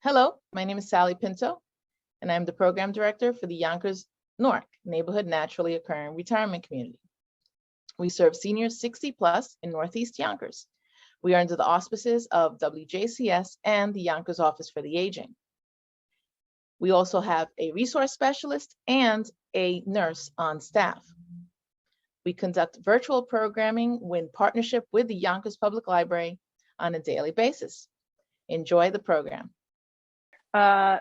Hello, my name is Sally Pinto, and I'm the Program Director for the Yonkers Newark Neighborhood Naturally Occurring Retirement Community. We serve seniors 60 plus in Northeast Yonkers. We are under the auspices of WJCS and the Yonkers Office for the Aging. We also have a resource specialist and a nurse on staff. We conduct virtual programming in partnership with the Yonkers Public Library on a daily basis. Enjoy the program.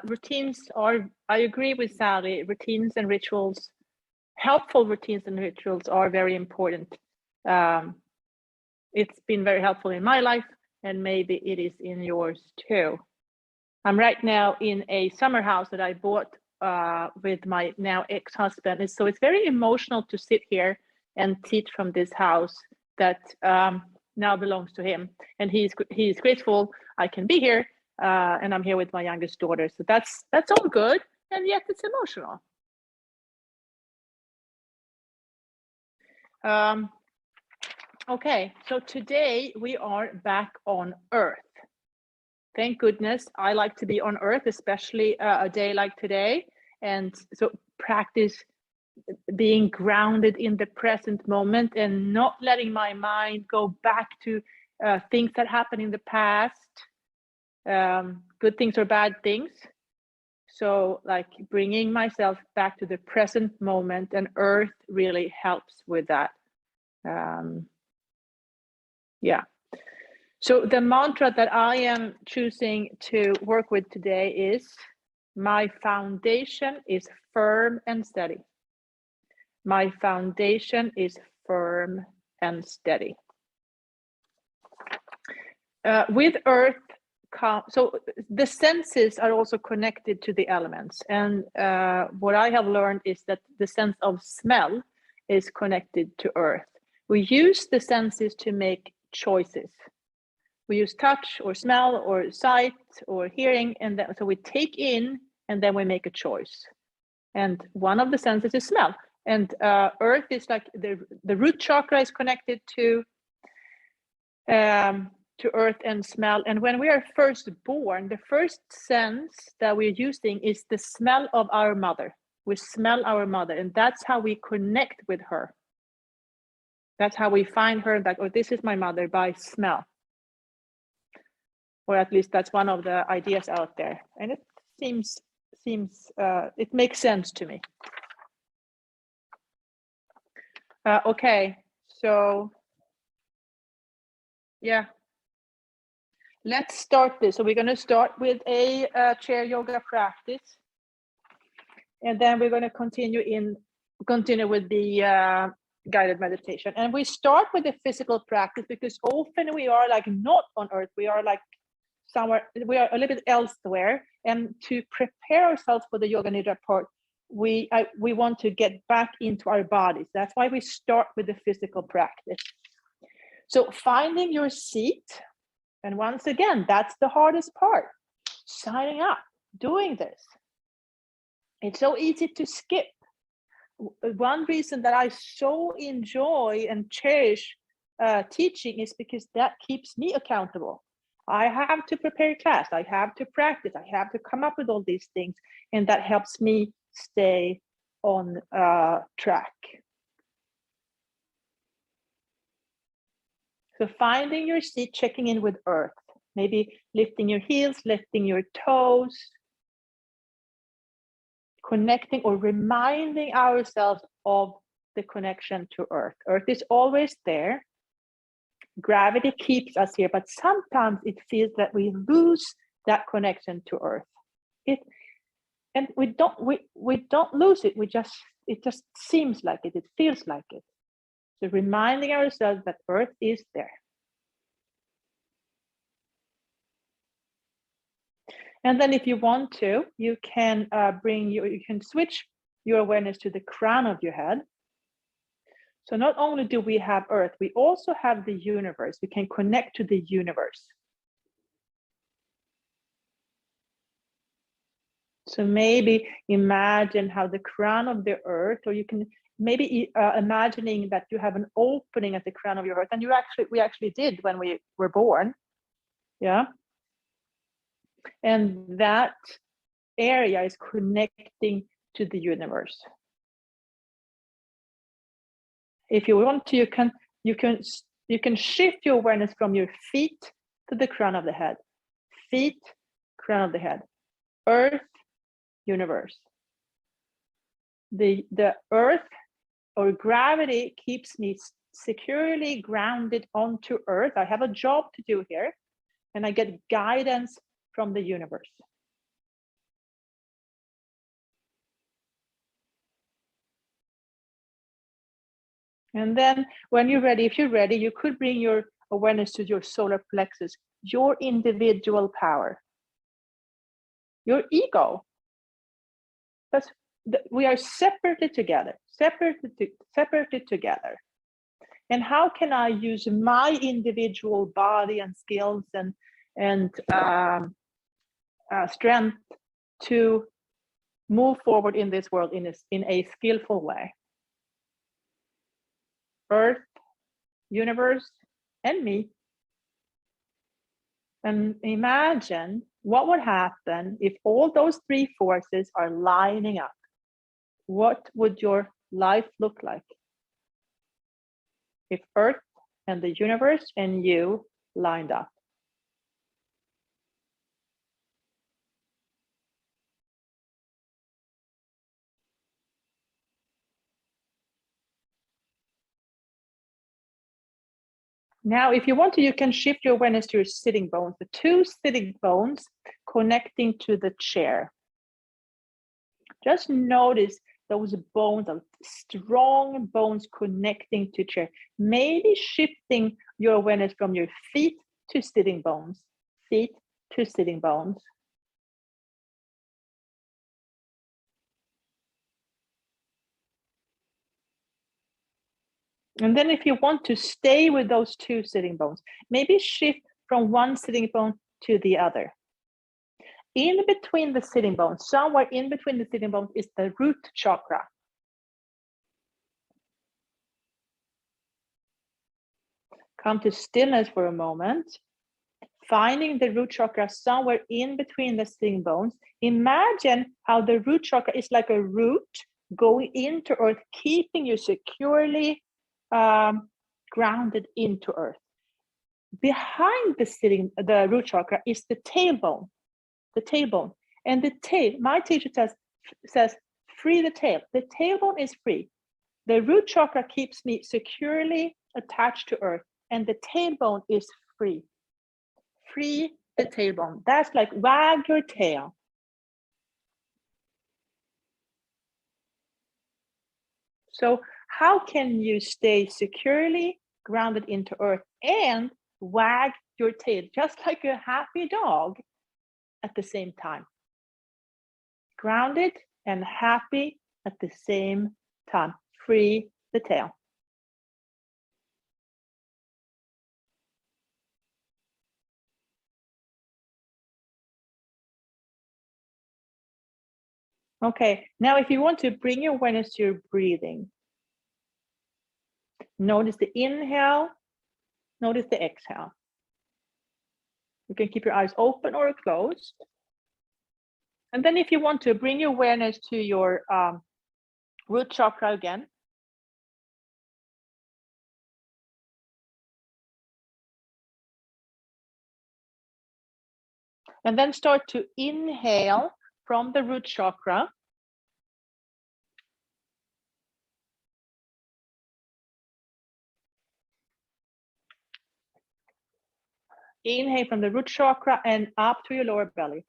Routines are, I agree with Sally, routines and rituals, helpful routines and rituals are very important. It's been very helpful in my life, and maybe it is in yours too. I'm right now in a summer house that I bought with my now ex-husband. So it's very emotional to sit here and teach from this house that now belongs to him. And he's grateful I can be here. And I'm here with my youngest daughter. So that's all good, and yet it's emotional. Okay, so today we are back on Earth. Thank goodness. I like to be on Earth, especially a day like today. And so practice being grounded in the present moment and not letting my mind go back to things that happened in the past. Good things or bad things. So like bringing myself back to the present moment, and Earth really helps with that. Yeah. So the mantra that I am choosing to work with today is, my foundation is firm and steady. My foundation is firm and steady. With Earth, so the senses are also connected to the elements, and what I have learned is that the sense of smell is connected to Earth. We use the senses to make choices. We use touch or smell or sight or hearing, and then, so we take in and then we make a choice. And one of the senses is smell, and Earth is like the root chakra is connected to Earth and smell. And when we are first born, the first sense that we're using is the smell of our mother. We smell our mother, and that's how we connect with her. That's how we find her, like, oh, this is my mother, by smell. Or at least that's one of the ideas out there. And it seems it makes sense to me. Okay, so yeah. Let's start this. So we're going to start with a chair yoga practice, and then we're going to continue with the guided meditation. And we start with the physical practice because often we are like not on Earth. We are like somewhere. We are a little bit elsewhere. And to prepare ourselves for the Yoga Nidra part, we want to get back into our bodies. That's why we start with the physical practice. So finding your seat. And once again, that's the hardest part, signing up, doing this. It's so easy to skip. One reason that I so enjoy and cherish teaching is because that keeps me accountable. I have to prepare class, I have to practice, I have to come up with all these things, and that helps me stay on track. So finding your seat, checking in with Earth, maybe lifting your heels, lifting your toes, connecting or reminding ourselves of the connection to Earth. Earth is always there. Gravity keeps us here, but sometimes it feels that we lose that connection to Earth. And we don't lose it. It just seems like it. It feels like it. So reminding ourselves that Earth is there. And then if you want to, you can you can switch your awareness to the crown of your head. So not only do we have Earth, we also have the universe. We can connect to the universe. So maybe imagine how the crown of the earth, or you can maybe imagining that you have an opening at the crown of your earth, and we actually did when we were born. Yeah. And that area is connecting to the universe. If you want to, you can shift your awareness from your feet to the crown of the head. Feet, crown of the head. Earth, universe. The earth or gravity keeps me securely grounded onto earth. I have a job to do here, and I get guidance from the universe. And then when you're ready, if you're ready, you could bring your awareness to your solar plexus, your individual power, your ego. We are separated together. And how can I use my individual body and skills and strength to move forward in this world in a skillful way? Earth, universe, and me. And imagine what would happen if all those three forces are lining up. What would your life look like if Earth and the universe and you lined up? Now, if you want to, you can shift your awareness to your sitting bones, the two sitting bones connecting to the chair. Just notice those bones, those strong bones connecting to chair. Maybe shifting your awareness from your feet to sitting bones, feet to sitting bones. And then if you want to stay with those two sitting bones, maybe shift from one sitting bone to the other. In between the sitting bones, somewhere in between the sitting bones is the root chakra. Come to stillness for a moment. Finding the root chakra somewhere in between the sitting bones. Imagine how the root chakra is like a root going into earth, keeping you securely grounded into earth. Behind the root chakra is the tailbone. And the tail, my teacher says, free the tail. The tailbone is free. The root chakra keeps me securely attached to earth, and the tailbone is free. Free the tailbone. That's like wag your tail. So how can you stay securely grounded into earth and wag your tail just like a happy dog at the same time? Grounded and happy at the same time. Free the tail. Okay, now if you want to bring your awareness to your breathing, notice the inhale, notice the exhale. You can keep your eyes open or closed. And then if you want to bring your awareness to your root chakra again. And then start to inhale from the root chakra. Inhale from the root chakra and up to your lower belly.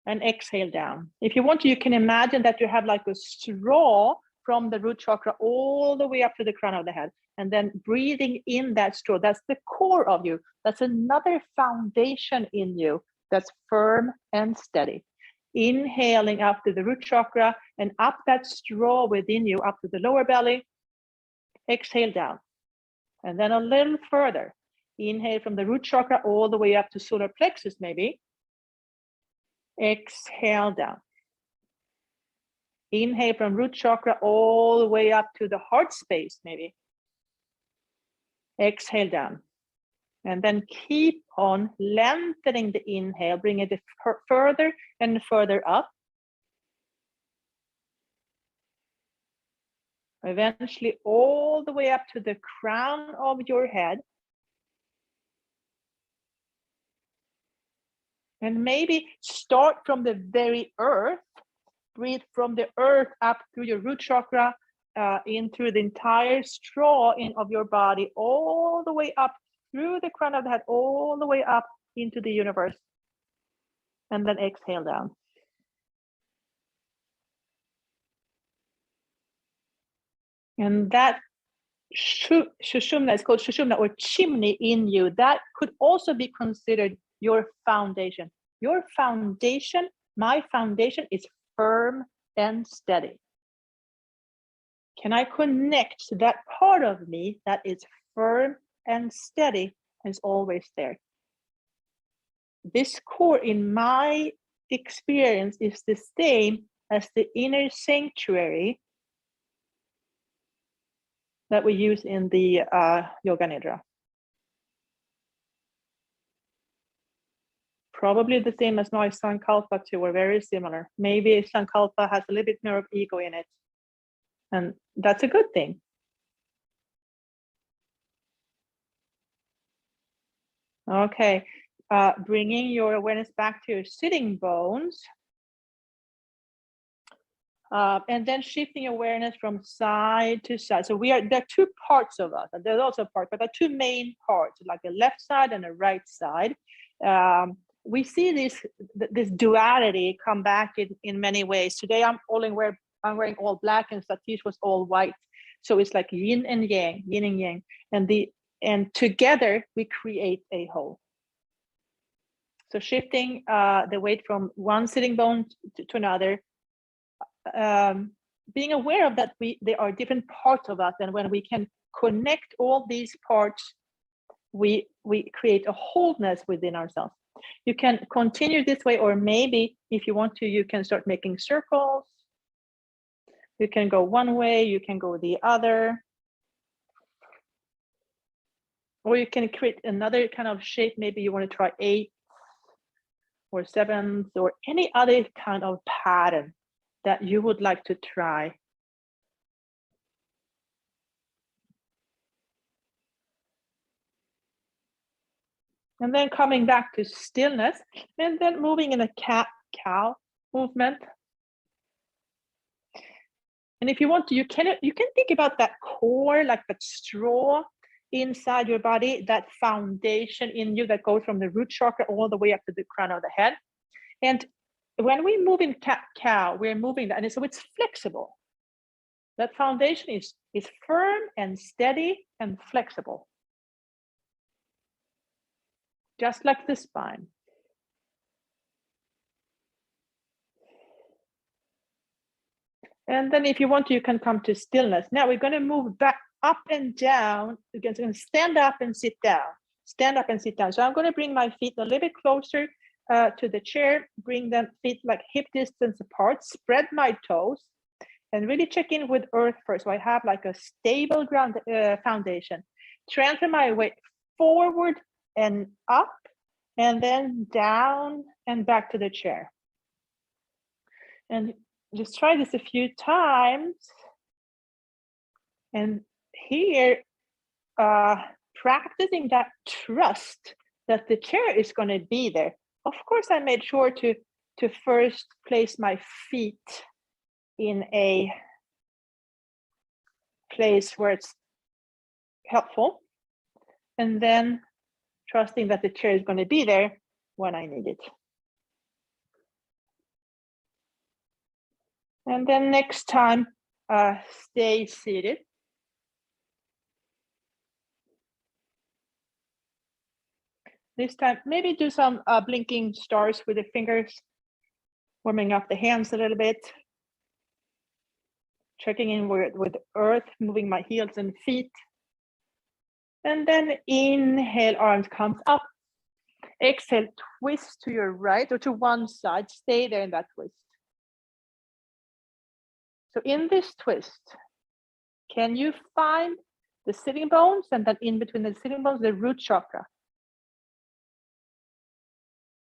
And exhale down. If you want to, you can imagine that you have like a straw from the root chakra all the way up to the crown of the head. And then breathing in that straw. That's the core of you. That's another foundation in you that's firm and steady. Inhaling up to the root chakra and up that straw within you, up to the lower belly. Exhale down. And then a little further. Inhale from the root chakra all the way up to solar plexus maybe. Exhale down. Inhale from root chakra all the way up to the heart space, maybe. Exhale down. And then keep on lengthening the inhale, bring it further and further up. Eventually all the way up to the crown of your head. And maybe start from the very earth. Breathe from the earth up through your root chakra, in through the entire straw of your body, all the way up through the crown of the head, all the way up into the universe. And then exhale down. And that Sushumna is called Sushumna, or chimney in you. That could also be considered your foundation. Your foundation, my foundation, is firm and steady. Can I connect to that part of me that is firm and steady and is always there? This core, in my experience, is the same as the inner sanctuary that we use in the Yoga Nidra. Probably the same as my Sankalpa too, or very similar. Maybe Sankalpa has a little bit more of ego in it. And that's a good thing. Okay, bringing your awareness back to your sitting bones. And then shifting awareness from side to side. So there are two parts of us, and there's also a part, but there are two main parts, like a left side and a right side. We see this duality come back in many ways. Today I'm wearing all black, and Satish was all white. So it's like yin and yang, and together we create a whole. So shifting the weight from one sitting bone to another, being aware of that there are different parts of us, and when we can connect all these parts, we create a wholeness within ourselves. You can continue this way, or maybe if you want to, you can start making circles. You can go one way, you can go the other, or you can create another kind of shape. Maybe you want to try 8 or 7 or any other kind of pattern that you would like to try. And then coming back to stillness, and then moving in a cat-cow movement. And if you want to, you can think about that core, like that straw inside your body, that foundation in you that goes from the root chakra all the way up to the crown of the head. And when we move in cat-cow, we're moving that, and so it's flexible. That foundation is firm and steady and flexible, just like the spine. And then if you want to, you can come to stillness. Now we're going to move back up and down. We're going to stand up and sit down. Stand up and sit down. So I'm going to bring my feet a little bit closer to the chair, bring them feet like hip distance apart, spread my toes, and really check in with earth first. So I have like a stable ground foundation. Transfer my weight forward and up, and then down and back to the chair. And just try this a few times. And here, practicing that trust that the chair is going to be there. Of course, I made sure to first place my feet in a place where it's helpful, and then trusting that the chair is going to be there when I need it. And then next time, stay seated. This time, maybe do some blinking stars with the fingers, warming up the hands a little bit, checking in with earth, moving my heels and feet. And then inhale, arms comes up. Exhale, twist to your right or to one side. Stay there in that twist. So in this twist, can you find the sitting bones, and then in between the sitting bones, the root chakra?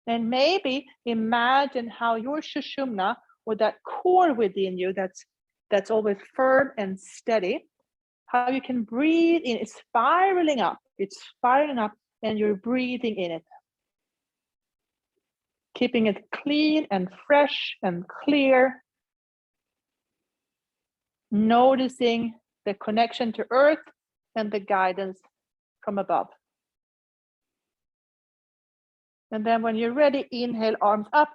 And maybe imagine how your Sushumna, or that core within you that's always firm and steady, how you can breathe in. It's spiraling up, and you're breathing in it. Keeping it clean and fresh and clear. Noticing the connection to earth and the guidance from above. And then when you're ready, inhale, arms up.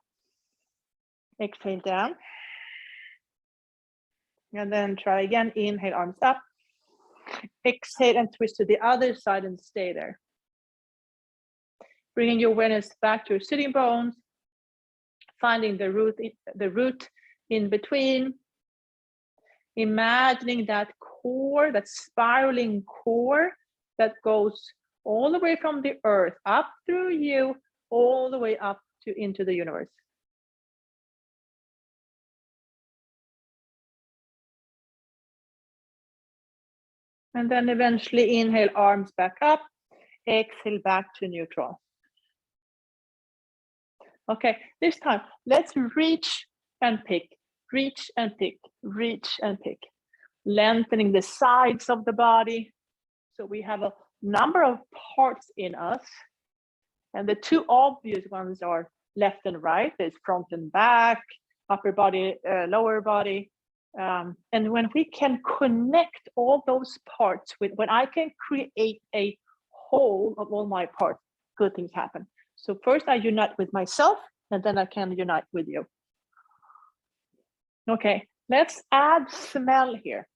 Exhale down. And then try again, inhale, arms up. Exhale and twist to the other side and stay there. Bringing your awareness back to your sitting bones. Finding the root in between. Imagining that core, that spiraling core that goes all the way from the earth up through you, all the way up to into the universe. And then eventually inhale, arms back up. Exhale back to neutral. Okay, this time let's reach and pick. Reach and pick, reach and pick. Lengthening the sides of the body. So we have a number of parts in us. And the two obvious ones are left and right. There's front and back, upper body, lower body. And when we can connect all those parts with, when I can create a whole of all my parts, good things happen. So first I unite with myself, and then I can unite with you. Okay, let's add smell here.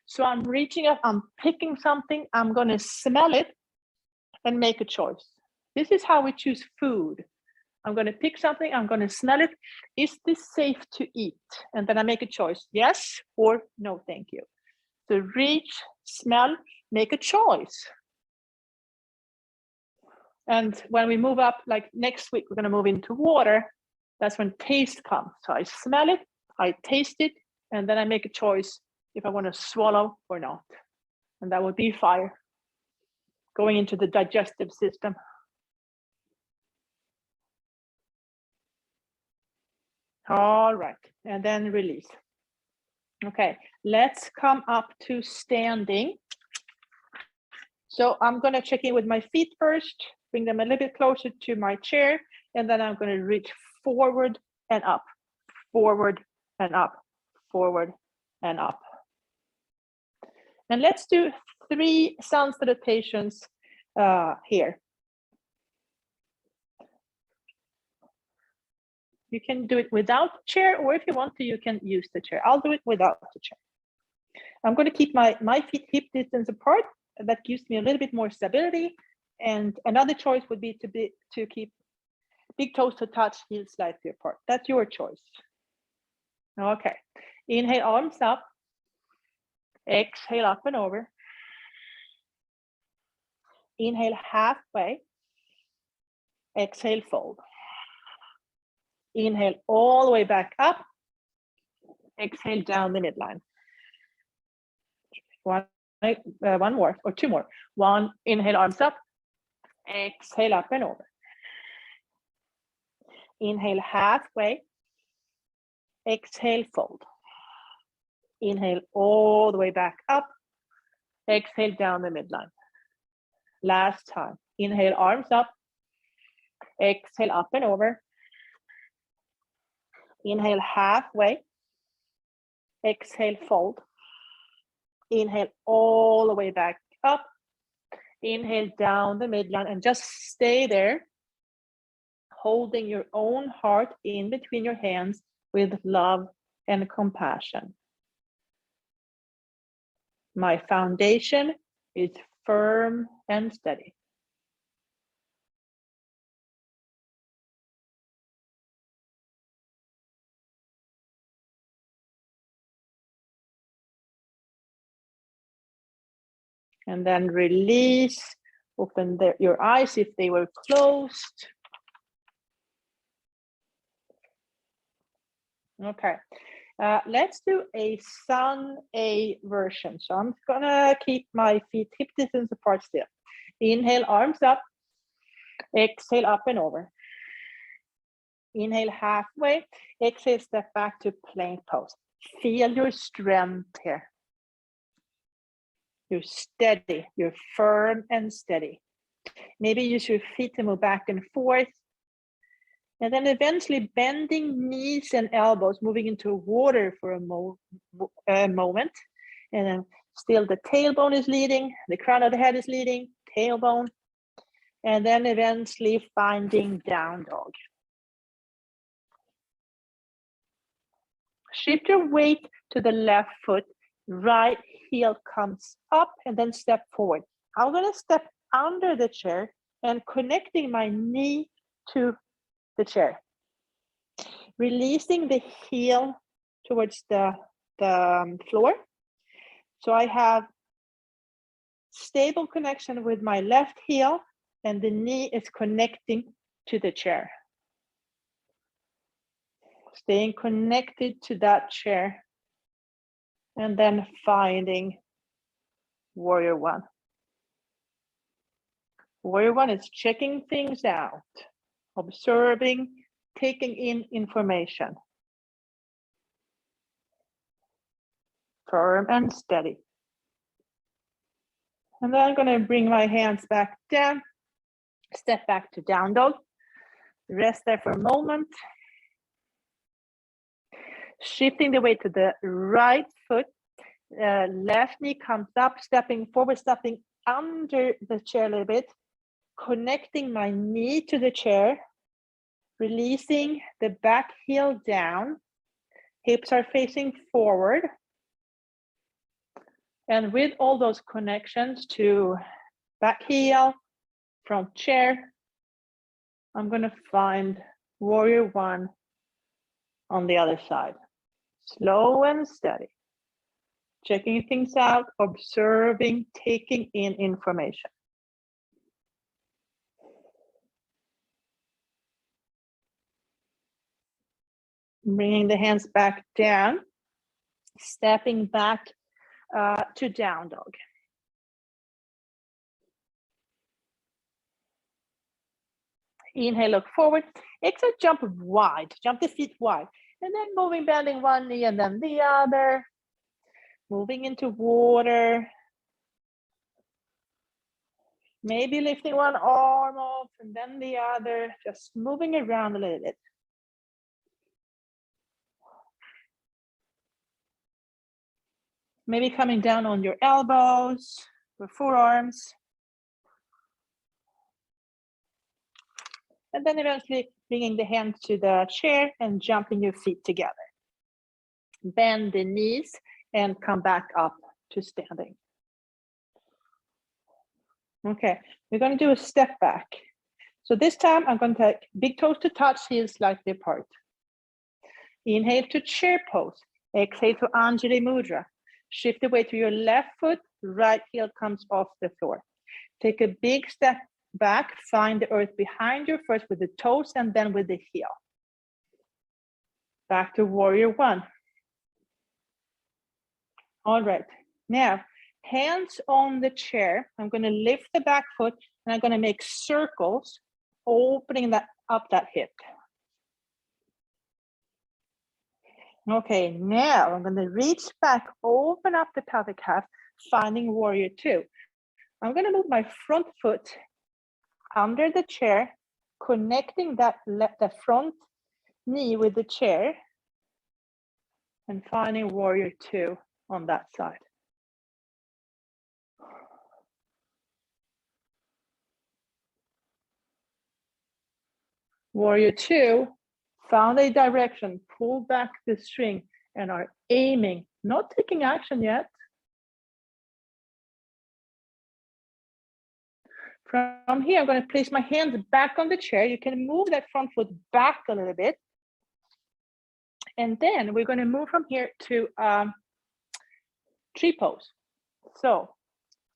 So I'm reaching up, I'm picking something, I'm going to smell it and make a choice. This is how we choose food. I'm going to pick something, I'm going to smell it. Is this safe to eat? And then I make a choice, yes or no, thank you. So reach, smell, make a choice. And when we move up, like next week, we're going to move into water. That's when taste comes. So I smell it, I taste it, and then I make a choice if I want to swallow or not. And that would be fire, going into the digestive system. All right, and then release. Okay, let's come up to standing. So I'm going to check in with my feet first, bring them a little bit closer to my chair, and then I'm going to reach forward and up, forward and up, forward and up. And let's do 3 sun salutations here. You can do it without the chair, or if you want to, you can use the chair. I'll do it without the chair. I'm going to keep my feet hip distance apart. That gives me a little bit more stability. And another choice would be to keep big toes to touch, heels slightly apart. That's your choice. Okay. Inhale, arms up. Exhale, up and over. Inhale, halfway. Exhale, fold. Inhale all the way back up. Exhale down the midline. One more or 2 more. 1, inhale, arms up. Exhale, up and over. Inhale, halfway. Exhale, fold. Inhale all the way back up. Exhale down the midline. Last time. Inhale, arms up. Exhale, up and over. Inhale, halfway. Exhale, fold. Inhale all the way back up. Inhale down the midline and just stay there, holding your own heart in between your hands with love and compassion. My foundation is firm and steady. And then release, open your eyes if they were closed. Okay, let's do a sun A version. So I'm gonna keep my feet hip distance apart still. Inhale, arms up. Exhale, up and over. Inhale, halfway. Exhale, step back to plank pose. Feel your strength here. You're steady, you're firm and steady. Maybe use your feet to move back and forth. And then eventually bending knees and elbows, moving into water for a moment. And then still the tailbone is leading, the crown of the head is leading, tailbone. And then eventually finding down dog. Shift your weight to the left foot, right heel comes up and then step forward. I'm gonna step under the chair and connecting my knee to the chair. Releasing the heel towards the floor. So I have stable connection with my left heel and the knee is connecting to the chair. Staying connected to that chair and then finding warrior one. Warrior one is checking things out, observing, taking in information. Firm and steady. And then I'm going to bring my hands back down, step back to down dog, rest there for a moment. Shifting the weight to the right foot, left knee comes up, stepping forward, stepping under the chair a little bit, connecting my knee to the chair, releasing the back heel down, hips are facing forward. And with all those connections to back heel, front chair, I'm going to find warrior one on the other side. Slow and steady. Checking things out, observing, taking in information. Bringing the hands back down, stepping back to down dog. Inhale, look forward. Exhale, jump wide, jump the feet wide. And then moving, bending one knee and then the other. Moving into water. Maybe lifting one arm off and then the other. Just moving around a little bit. Maybe coming down on your elbows, your forearms. And then eventually bringing the hands to the chair and jumping your feet together. Bend the knees and come back up to standing. Okay, we're going to do a step back. So this time I'm going to take big toes to touch, heels slightly apart. Inhale to chair pose. Exhale to Anjali Mudra. Shift the weight to your left foot, right heel comes off the floor. Take a big step back, find the earth behind you, first with the toes and then with the heel. Back to warrior one. All right, now hands on the chair. I'm going to lift the back foot and I'm going to make circles, opening that up that hip. Okay, now I'm going to reach back, open up the pelvic half, finding warrior two. I'm going to move my front foot under the chair, connecting the front knee with the chair and finding warrior two on that side. Warrior two, found a direction, pull back the string and are aiming, not taking action yet. From here, I'm going to place my hands back on the chair. You can move that front foot back a little bit. And then we're going to move from here to tree pose. So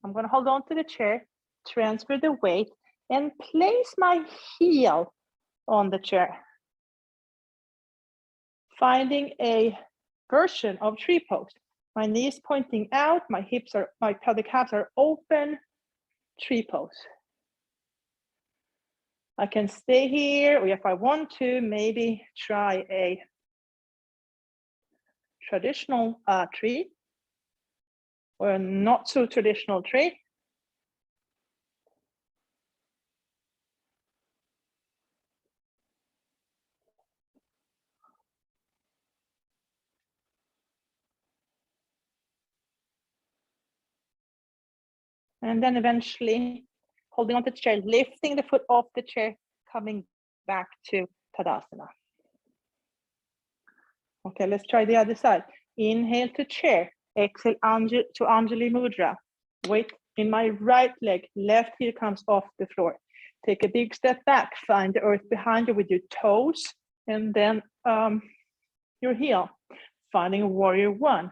I'm going to hold on to the chair, transfer the weight, and place my heel on the chair. finding a version of tree pose. My knees pointing out, my pelvic halves are open, tree pose. I can stay here, or if I want to, maybe try a traditional tree or a not so traditional tree. And then eventually holding on to the chair, lifting the foot off the chair, coming back to Tadasana. Okay, let's try the other side. Inhale to chair, exhale to Anjali Mudra. Weight in my right leg, left heel comes off the floor. Take a big step back, find the earth behind you with your toes, and then your heel, finding warrior one.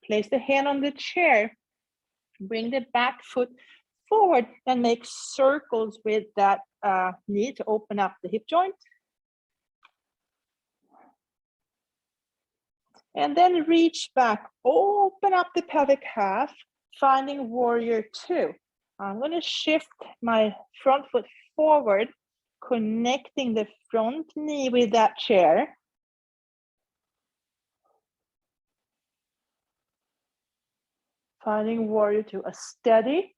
Place the hand on the chair, bring the back foot forward and make circles with that knee to open up the hip joint. And then reach back, open up the pelvic half, finding warrior two. I'm going to shift my front foot forward, connecting the front knee with that chair. Finding warrior two, a steady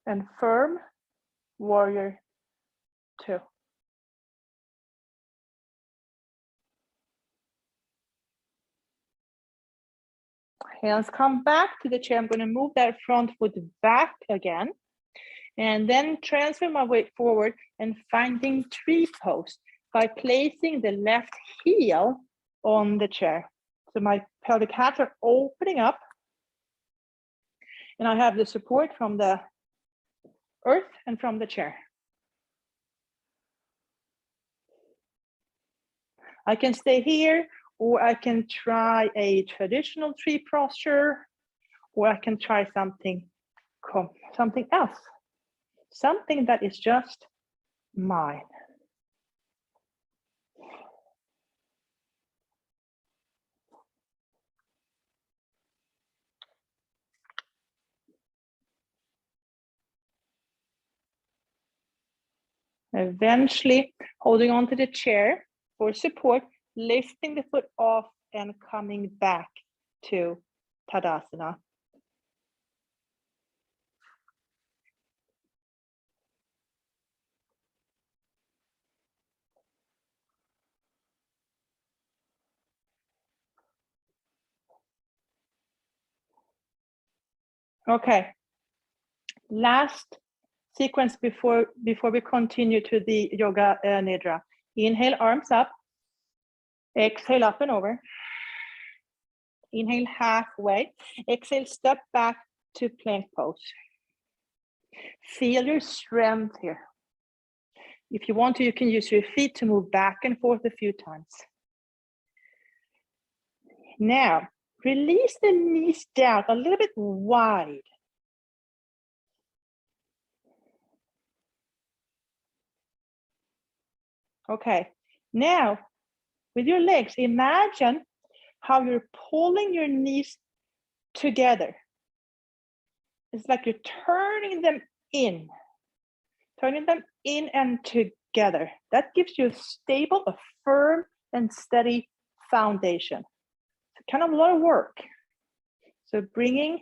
and firm warrior two. Hands come back to the chair. I'm going to move that front foot back again. And then transfer my weight forward and finding tree pose by placing the left heel on the chair. So my pelvic halves are opening up. And I have the support from the earth and from the chair. I can stay here, or I can try a traditional tree posture, or I can try something else, something that is just mine. Eventually, holding onto the chair for support, lifting the foot off and coming back to Tadasana. Okay, last sequence before we continue to the Yoga Nidra. Inhale, arms up. Exhale, up and over. Inhale, halfway. Exhale, step back to plank pose. Feel your strength here. If you want to, you can use your feet to move back and forth a few times. Now, release the knees down a little bit wide. Okay, now with your legs, imagine how you're pulling your knees together. It's like you're turning them in and together. That gives you a stable, a firm and steady foundation. It's kind of a lot of work. So bringing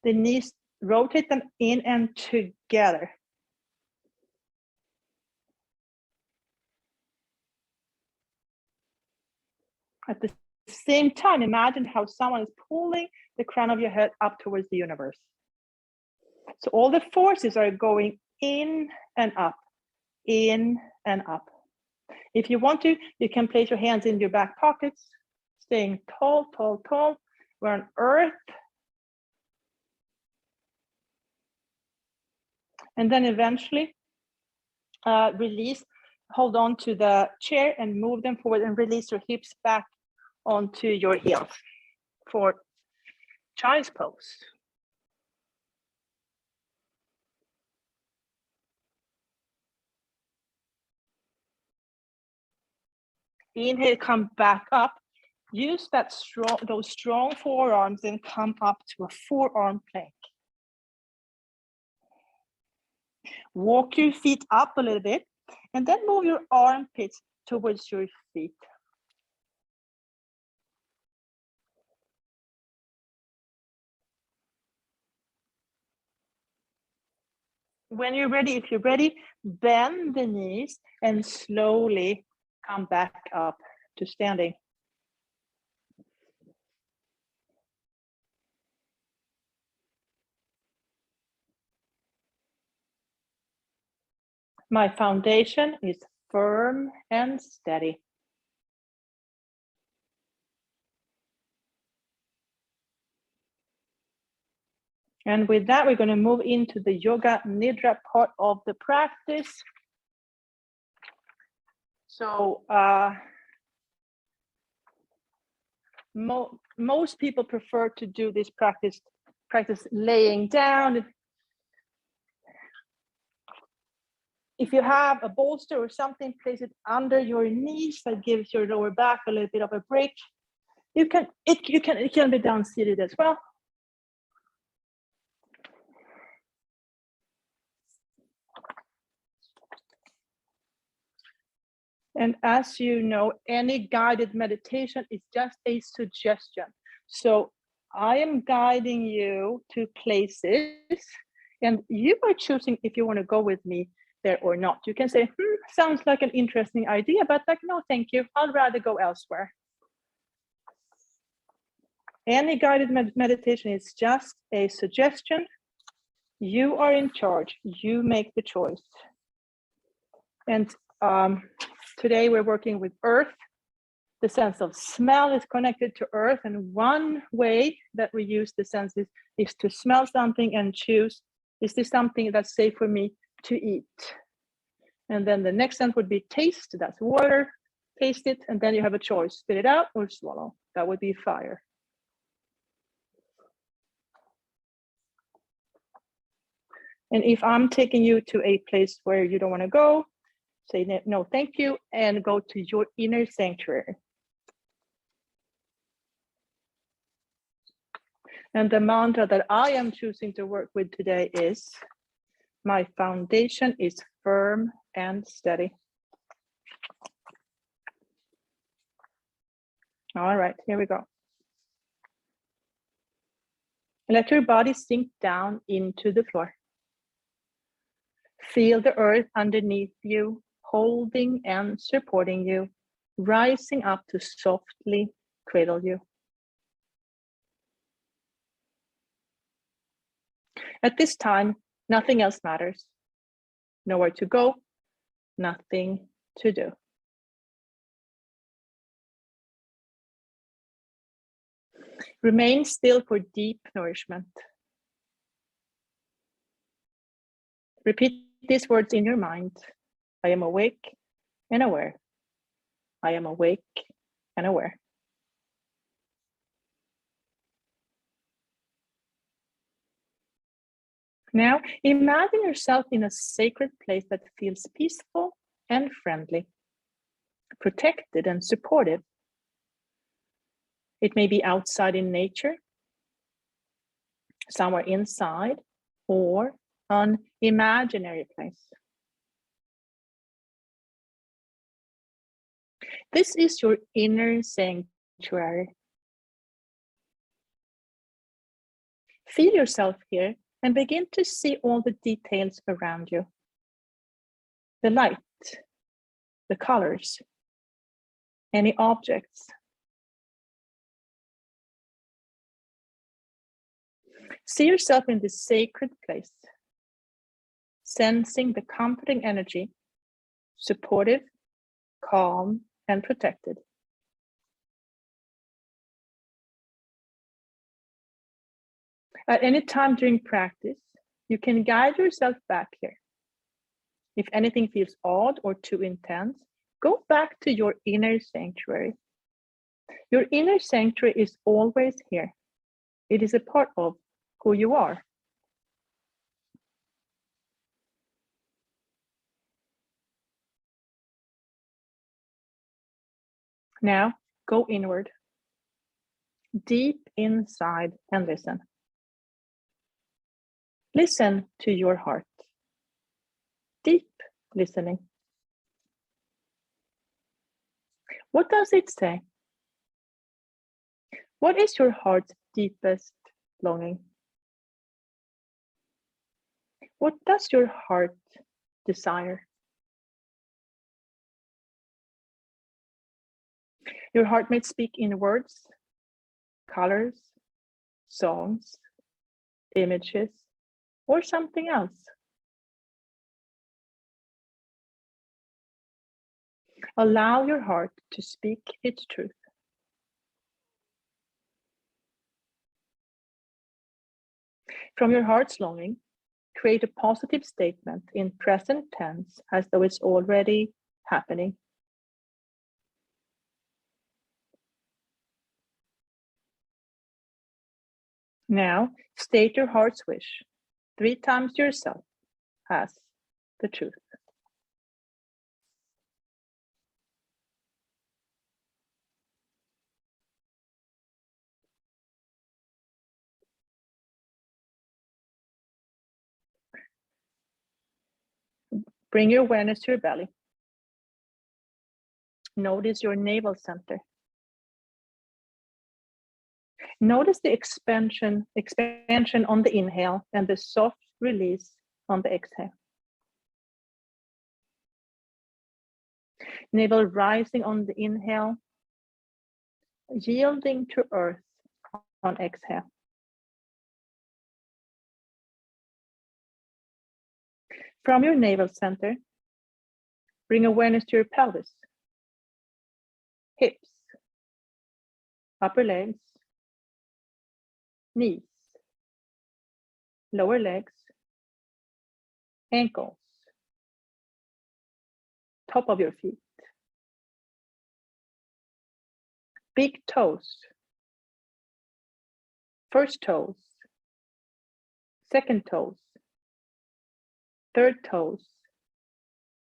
the knees, rotate them in and together. At the same time, imagine how someone is pulling the crown of your head up towards the universe. So all the forces are going in and up, in and up. If you want to, you can place your hands in your back pockets, staying tall, tall, tall. We're on earth. And then eventually release, hold on to the chair and move them forward and release your hips back onto your heels for child's pose. Inhale, come back up. Use those strong forearms and come up to a forearm plank. Walk your feet up a little bit and then move your armpits towards your feet. When you're ready, if you're ready, bend the knees and slowly come back up to standing. My foundation is firm and steady. And with that, we're going to move into the Yoga Nidra part of the practice. So most people prefer to do this practice laying down. If you have a bolster or something, place it under your knees. That gives your lower back a little bit of a break. It can be down seated as well. And as you know, any guided meditation is just a suggestion. So I am guiding you to places, and you are choosing if you want to go with me there or not. You can say, sounds like an interesting idea, but like, no, thank you. I'd rather go elsewhere. Any guided meditation is just a suggestion. You are in charge. You make the choice. And today we're working with earth. The sense of smell is connected to earth. And one way that we use the senses is to smell something and choose, is this something that's safe for me to eat? And then the next sense would be taste. That's water. Taste it. And then you have a choice, spit it out or swallow. That would be fire. And if I'm taking you to a place where you don't want to go, say no, thank you, and go to your inner sanctuary. And the mantra that I am choosing to work with today is, my foundation is firm and steady. All right, here we go. Let your body sink down into the floor. Feel the earth underneath you, holding and supporting you, rising up to softly cradle you. At this time, nothing else matters. Nowhere to go, nothing to do. Remain still for deep nourishment. Repeat these words in your mind. I am awake and aware. I am awake and aware. Now, imagine yourself in a sacred place that feels peaceful and friendly, protected and supportive. It may be outside in nature, somewhere inside, or an imaginary place. This is your inner sanctuary. Feel yourself here and begin to see all the details around you. The light, the colors, any objects. See yourself in this sacred place, sensing the comforting energy, supportive, calm, and protected. At any time during practice, you can guide yourself back here. If anything feels odd or too intense, go back to your inner sanctuary. Your inner sanctuary is always here. It is a part of who you are. Now go inward, deep inside, and listen. Listen to your heart. Deep listening. What does it say? What is your heart's deepest longing? What does your heart desire? Your heart may speak in words, colors, songs, images, or something else. Allow your heart to speak its truth. From your heart's longing, create a positive statement in present tense as though it's already happening. Now, state your heart's wish 3 times to yourself as the truth. Bring your awareness to your belly. Notice your navel center. Notice the expansion on the inhale and the soft release on the exhale. Navel rising on the inhale, yielding to earth on exhale. From your navel center, bring awareness to your pelvis, hips, upper legs, knees, lower legs, ankles, top of your feet, big toes, first toes, second toes, third toes,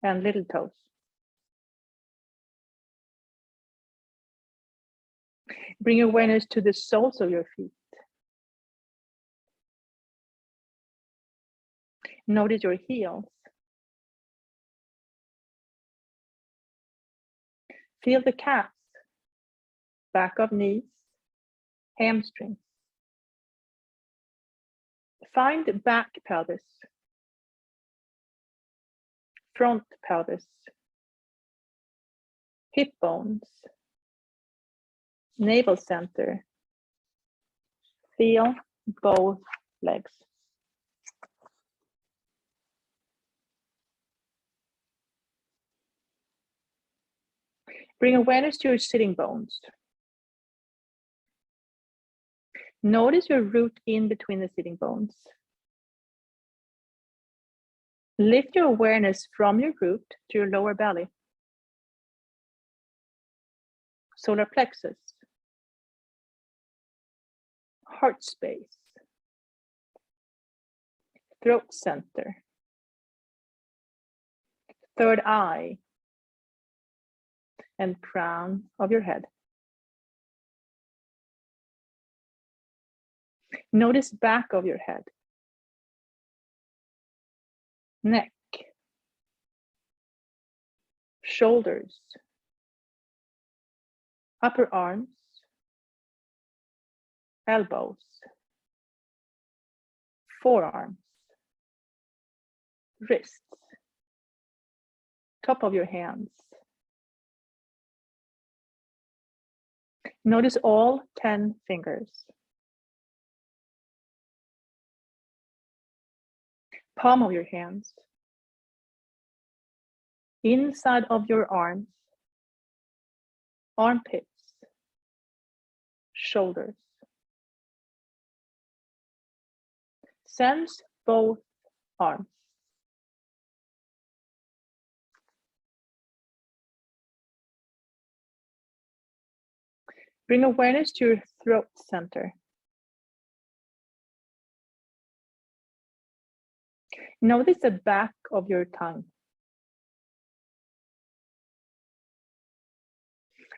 and little toes. Bring awareness to the soles of your feet. Notice your heels. Feel the calves, back of knees, hamstrings. Find the back pelvis, front pelvis, hip bones, navel center. Feel both legs. Bring awareness to your sitting bones. Notice your root in between the sitting bones. Lift your awareness from your root to your lower belly, solar plexus, heart space, throat center, third eye, and crown of your head. Notice back of your head, neck, shoulders, upper arms, elbows, forearms, wrists, top of your hands. Notice all 10 fingers. Palm of your hands. Inside of your arms, armpits, shoulders. Sense both arms. Bring awareness to your throat center. Notice the back of your tongue.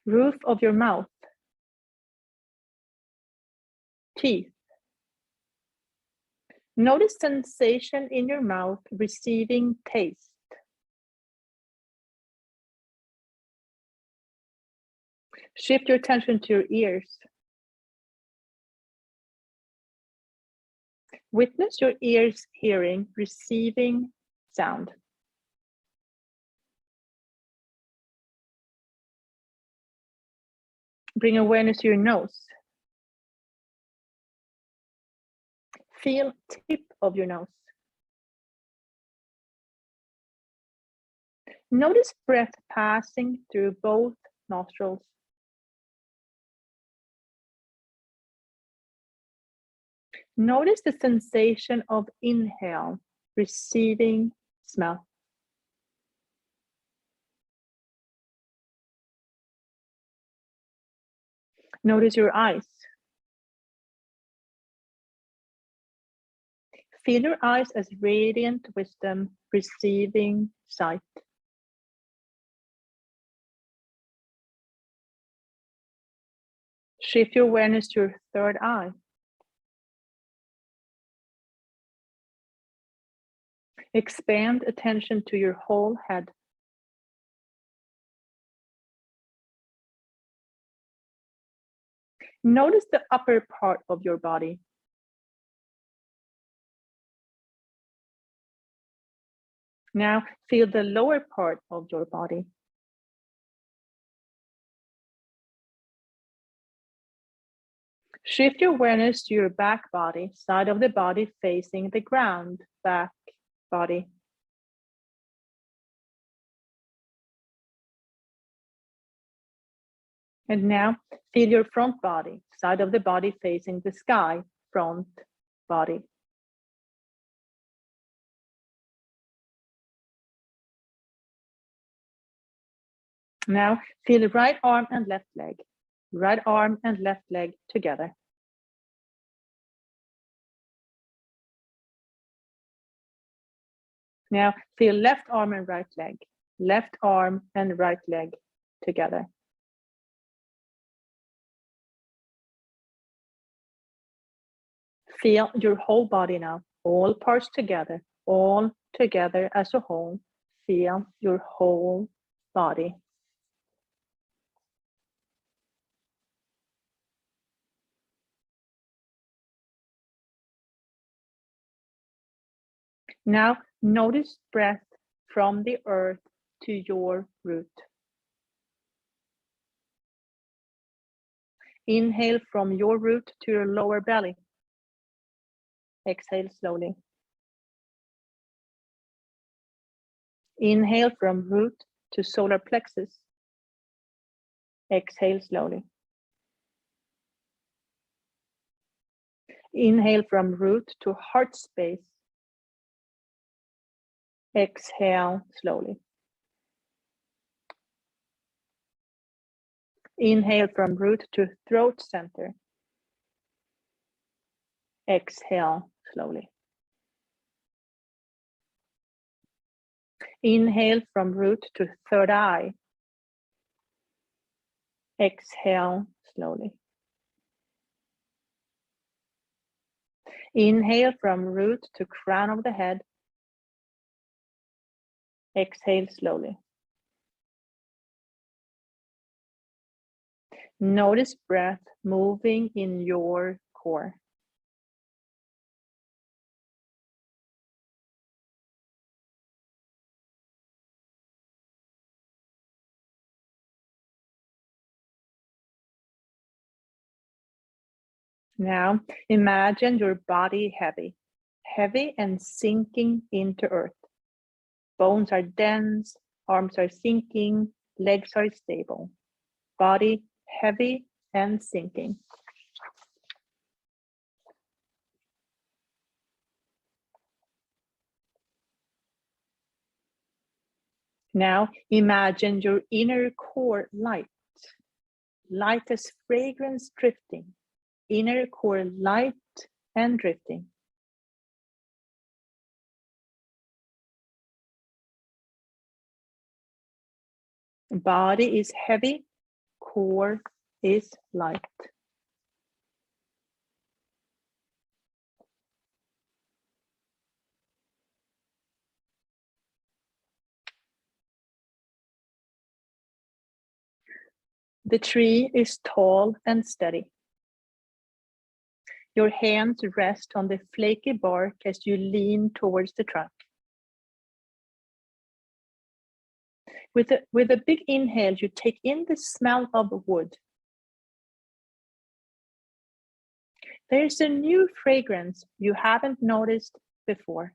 Roof of your mouth. Teeth. Notice sensation in your mouth receiving taste. Shift your attention to your ears. Witness your ears hearing, receiving sound. Bring awareness to your nose. Feel tip of your nose. Notice breath passing through both nostrils. Notice the sensation of inhale, receiving smell. Notice your eyes. Feel your eyes as radiant wisdom, receiving sight. Shift your awareness to your third eye. Expand attention to your whole head. Notice the upper part of your body. Now feel the lower part of your body. Shift your awareness to your back body, side of the body facing the ground, back body. And now feel your front body, side of the body facing the sky, front body. Now feel the right arm and left leg. Right arm and left leg together. Now feel left arm and right leg. Left arm and right leg together. Feel your whole body now, all parts together, all together as a whole. Feel your whole body. Now notice breath from the earth to your root. Inhale from your root to your lower belly. Exhale slowly. Inhale from root to solar plexus. Exhale slowly. Inhale from root to heart space. Exhale slowly. Inhale from root to throat center. Exhale slowly. Inhale from root to third eye. Exhale slowly. Inhale from root to crown of the head. Exhale slowly. Notice breath moving in your core. Now imagine your body heavy, heavy and sinking into earth. Bones are dense, arms are sinking, legs are stable. Body heavy and sinking. Now imagine your inner core light, light as fragrance drifting, inner core light and drifting. Body is heavy, core is light. The tree is tall and steady. Your hands rest on the flaky bark as you lean towards the trunk. With a big inhale, you take in the smell of wood. There's a new fragrance you haven't noticed before.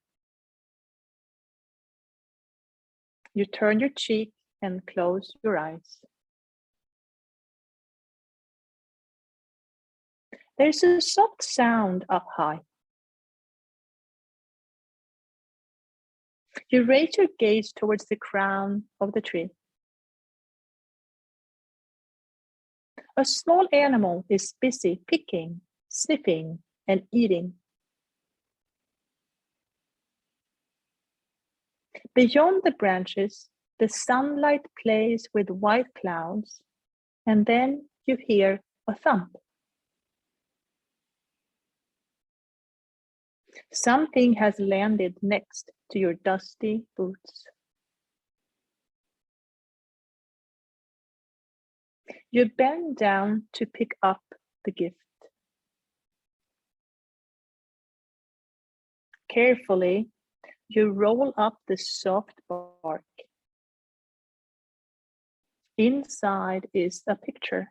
You turn your cheek and close your eyes. There's a soft sound up high. You raise your gaze towards the crown of the tree. A small animal is busy picking, sniffing, and eating. Beyond the branches, the sunlight plays with white clouds, and then you hear a thump. Something has landed next to your dusty boots. You bend down to pick up the gift. Carefully, you roll up the soft bark. Inside is a picture.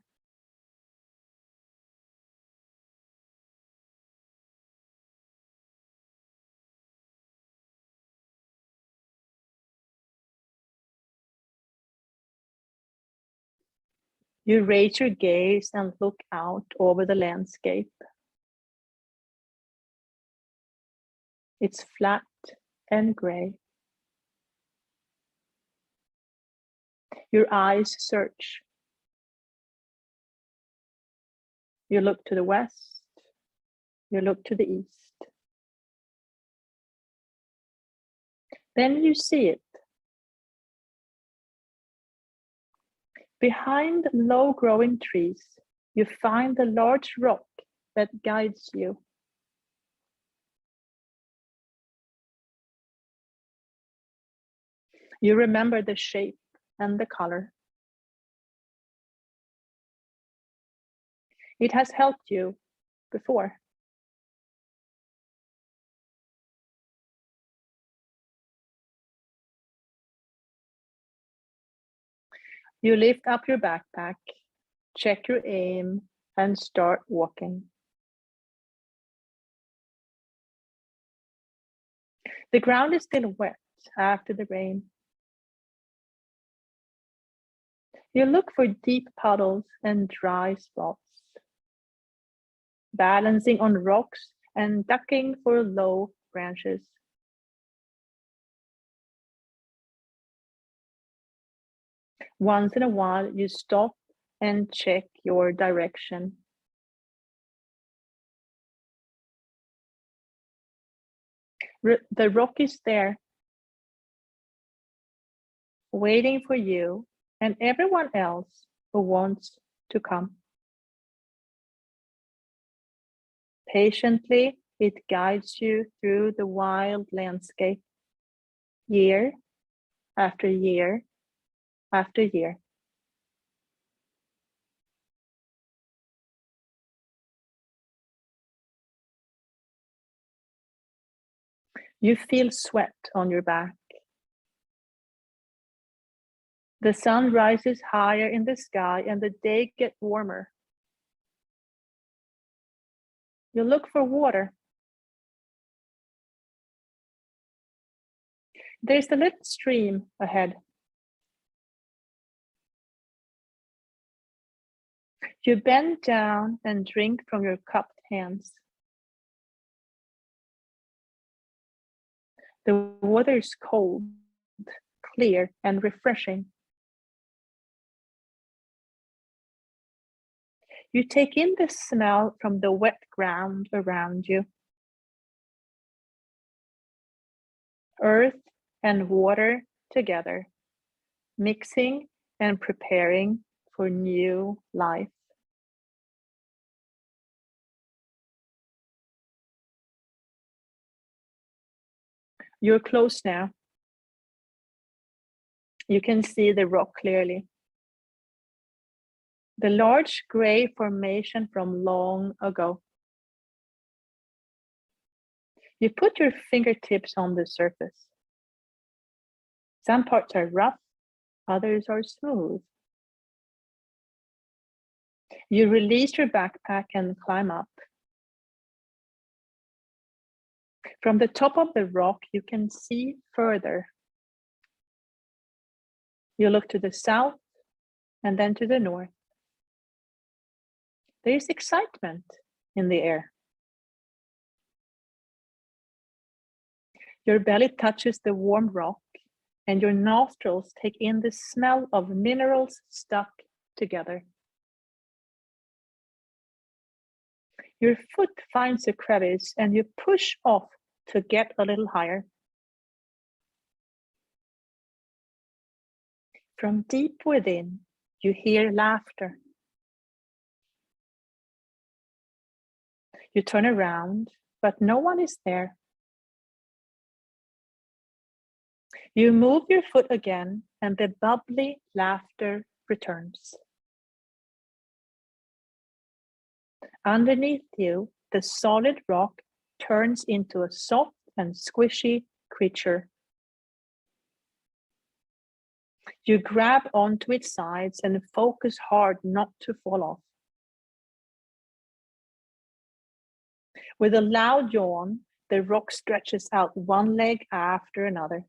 You raise your gaze and look out over the landscape. It's flat and gray. Your eyes search. You look to the west. You look to the east. Then you see it. Behind low-growing trees, you find the large rock that guides you. You remember the shape and the color. It has helped you before. You lift up your backpack, check your aim, and start walking. The ground is still wet after the rain. You look for deep puddles and dry spots, balancing on rocks and ducking for low branches. Once in a while, you stop and check your direction. The rock is there, waiting for you and everyone else who wants to come. Patiently, it guides you through the wild landscape, year after year after year. You feel sweat on your back. The sun rises higher in the sky and the day gets warmer. You look for water. There's a little stream ahead. You bend down and drink from your cupped hands. The water is cold, clear, and refreshing. You take in the smell from the wet ground around you. Earth and water together, mixing and preparing for new life. You're close now. You can see the rock clearly. The large gray formation from long ago. You put your fingertips on the surface. Some parts are rough, others are smooth. You release your backpack and climb up. From the top of the rock, you can see further. You look to the south and then to the north. There is excitement in the air. Your belly touches the warm rock and your nostrils take in the smell of minerals stuck together. Your foot finds a crevice and you push off to get a little higher. From deep within, you hear laughter. You turn around, but no one is there. You move your foot again, and the bubbly laughter returns. Underneath you, the solid rock turns into a soft and squishy creature. You grab onto its sides and focus hard not to fall off. With a loud yawn, the rock stretches out one leg after another.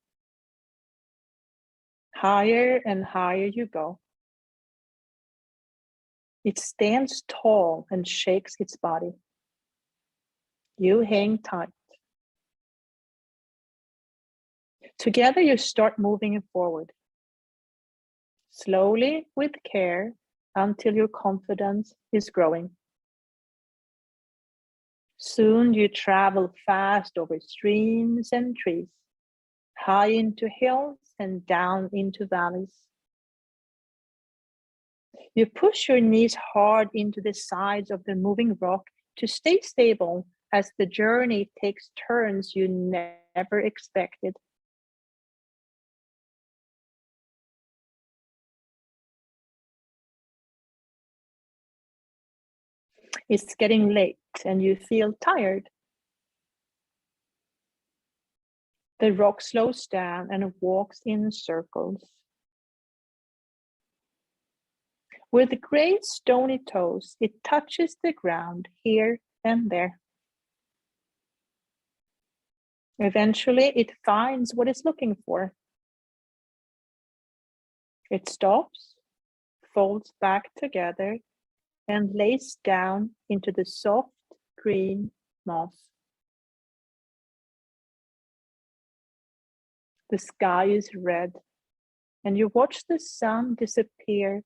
Higher and higher you go. It stands tall and shakes its body. You hang tight. Together you start moving forward. Slowly, with care, until your confidence is growing. Soon you travel fast over streams and trees, high into hills and down into valleys. You push your knees hard into the sides of the moving rock to stay stable as the journey takes turns you never expected. It's getting late and you feel tired. The rock slows down and walks in circles. With great stony toes, it touches the ground here and there. Eventually, it finds what it's looking for. It stops, folds back together, and lays down into the soft green moss. The sky is red, and you watch the sun disappear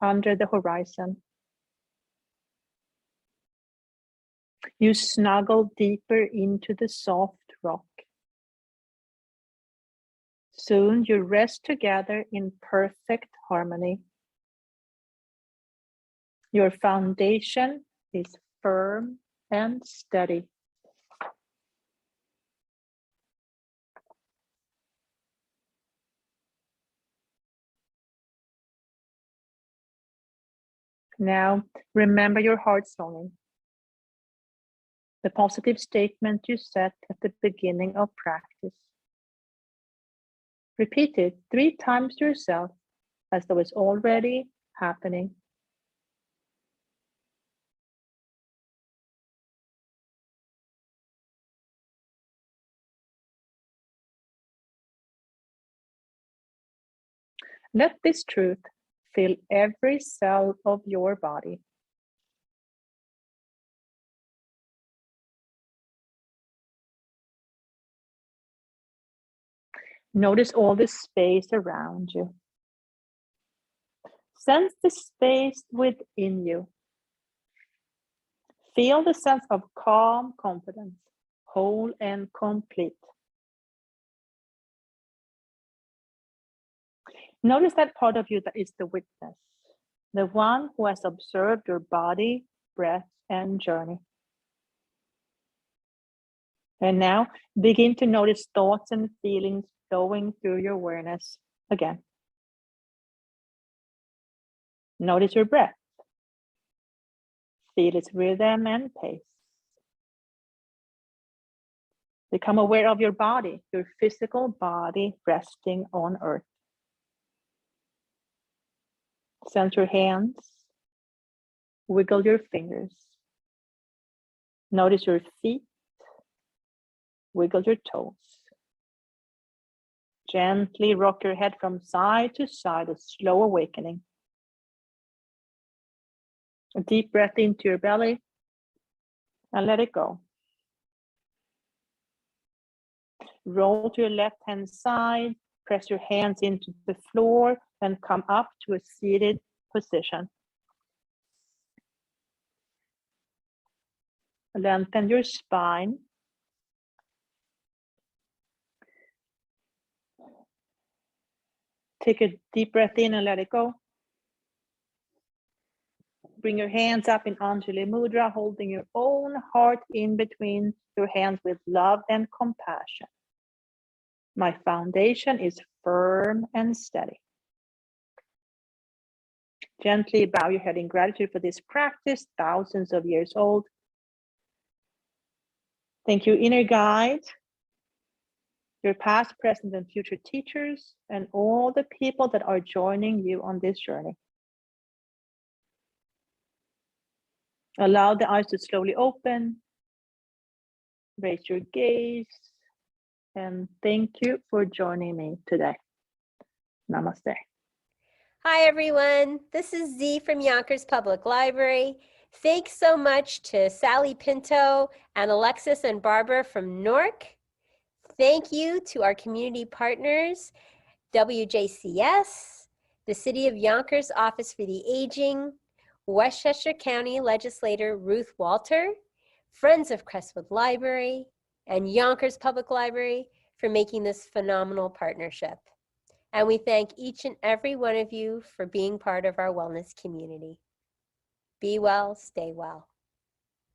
under the horizon. You snuggle deeper into the soft rock. Soon you rest together in perfect harmony. Your foundation is firm and steady. Now, remember your heart song, the positive statement you set at the beginning of practice. Repeat it 3 times to yourself as though it's already happening. Let this truth fill every cell of your body. Notice all the space around you. Sense the space within you. Feel the sense of calm confidence, whole and complete. Notice that part of you that is the witness, the one who has observed your body, breath, and journey. And now begin to notice thoughts and feelings flowing through your awareness again. Notice your breath. Feel its rhythm and pace. Become aware of your body, your physical body resting on earth. Sense your hands. Wiggle your fingers. Notice your feet. Wiggle your toes. Gently rock your head from side to side, a slow awakening. A deep breath into your belly and let it go. Roll to your left-hand side, press your hands into the floor and come up to a seated position. Lengthen your spine. Take a deep breath in and let it go. Bring your hands up in Anjali Mudra, holding your own heart in between your hands with love and compassion. My foundation is firm and steady. Gently bow your head in gratitude for this practice, thousands of years old. Thank you, inner guide, your past, present, and future teachers, and all the people that are joining you on this journey. Allow the eyes to slowly open. Raise your gaze. And thank you for joining me today. Namaste. Hi, everyone. This is Z from Yonkers Public Library. Thanks so much to Sally Pinto and Alexis and Barbara from Newark. Thank you to our community partners, WJCS, the City of Yonkers Office for the Aging, Westchester County Legislator Ruth Walter, Friends of Crestwood Library, and Yonkers Public Library for making this phenomenal partnership. And we thank each and every one of you for being part of our wellness community. Be well, stay well.